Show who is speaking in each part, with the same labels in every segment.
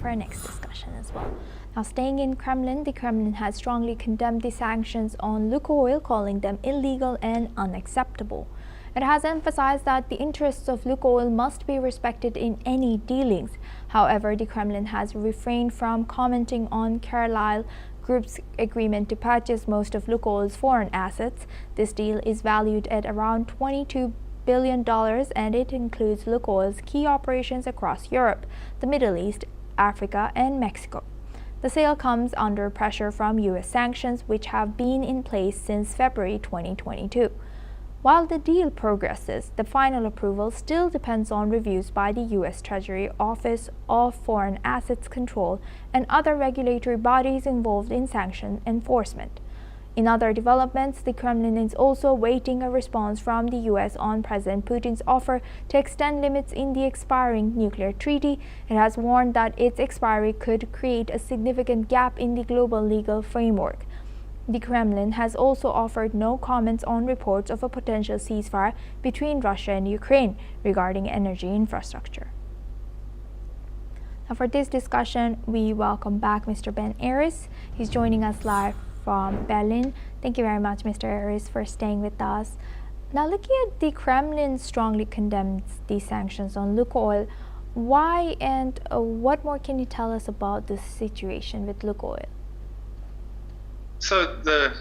Speaker 1: for our next discussion as well. Now, staying in Kremlin, the Kremlin has strongly condemned the sanctions on Lukoil, calling them illegal and unacceptable. It has emphasized that the interests of Lukoil must be respected in any dealings. However, the Kremlin has refrained from commenting on Carlyle Group's agreement to purchase most of Lukoil's foreign assets. This deal is valued at around $22 billion, and it includes Lukoil's key operations across Europe, the Middle East, Africa, and Mexico. The sale comes under pressure from U.S. sanctions, which have been in place since February 2022. While the deal progresses, the final approval still depends on reviews by the U.S. Treasury Office of Foreign Assets Control and other regulatory bodies involved in sanction enforcement. In other developments, the Kremlin is also awaiting a response from the U.S. on President Putin's offer to extend limits in the expiring nuclear treaty. It has warned that its expiry could create a significant gap in the global legal framework. The Kremlin has also offered no comments on reports of a potential ceasefire between Russia and Ukraine regarding energy infrastructure. Now, for this discussion, we welcome back Mr. Ben Aris. He's joining us live from Berlin. Thank you very much, Mr. Aris, for staying with us. Now, looking at the Kremlin strongly condemns these sanctions on Lukoil. Why and what more can you tell us about this situation with Lukoil?
Speaker 2: So the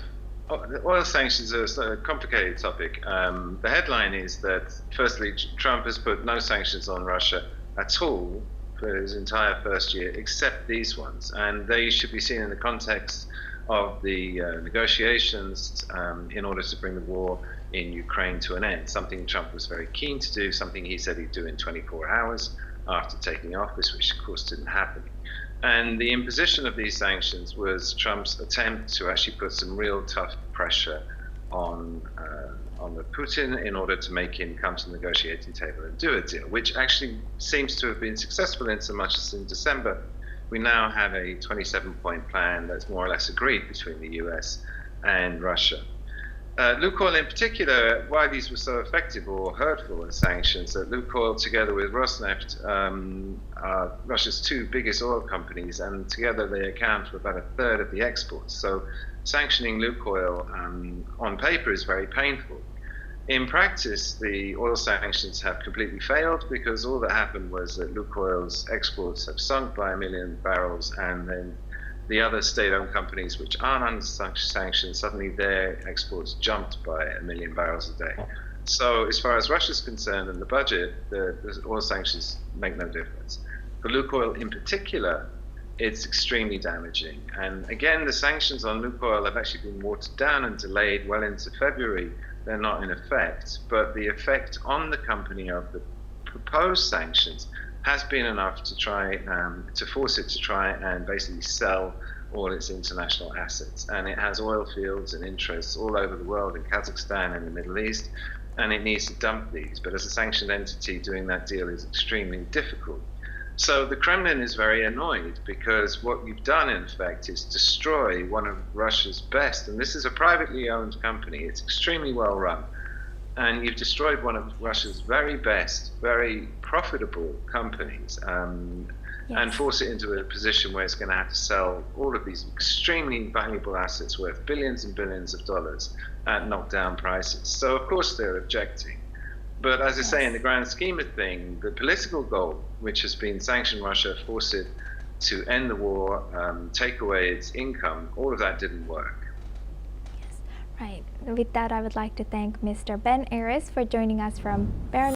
Speaker 2: oil sanctions are a complicated topic. The headline is that, firstly, Trump has put no sanctions on Russia at all for his entire first year, except these ones. And they should be seen in the context of the negotiations in order to bring the war in Ukraine to an end, something Trump was very keen to do, something he said he'd do in 24 hours after taking office, which of course didn't happen. And the imposition of these sanctions was Trump's attempt to actually put some real tough pressure on Putin in order to make him come to the negotiating table and do a deal, which actually seems to have been successful in so much as in December we now have a 27-point plan that's more or less agreed between the US and Russia. Lukoil in particular, why these were so effective or hurtful as sanctions, that Lukoil together with Rosneft are Russia's two biggest oil companies, and together they account for about a third of the exports. So sanctioning Lukoil on paper is very painful. In practice, the oil sanctions have completely failed because all that happened was that Lukoil's exports have sunk by 1 million barrels, and then the other state-owned companies which aren't under sanctions, suddenly their exports jumped by 1 million barrels a day. So as far as Russia's concerned and the budget, the oil sanctions make no difference. For Lukoil in particular, it's extremely damaging. And again, the sanctions on Lukoil have actually been watered down and delayed well into February. They're not in effect, but the effect on the company of the proposed sanctions has been enough to try to force it to try and basically sell all its international assets. And it has oil fields and interests all over the world, in Kazakhstan and the Middle East, and it needs to dump these. But as a sanctioned entity, doing that deal is extremely difficult. So the Kremlin is very annoyed because what you've done, in effect, is destroy one of Russia's best, and this is a privately owned company, it's extremely well run, and you've destroyed one of Russia's very best, very profitable companies, and force it into a position where it's going to have to sell all of these extremely valuable assets worth billions and billions of dollars at knockdown prices. So of course they're objecting. But as I say, in the grand scheme of things, the political goal, which has been sanction Russia, force it to end the war, take away its income, all of that didn't work.
Speaker 1: Yes, right. With that, I would like to thank Mr. Ben Aris for joining us from Berlin.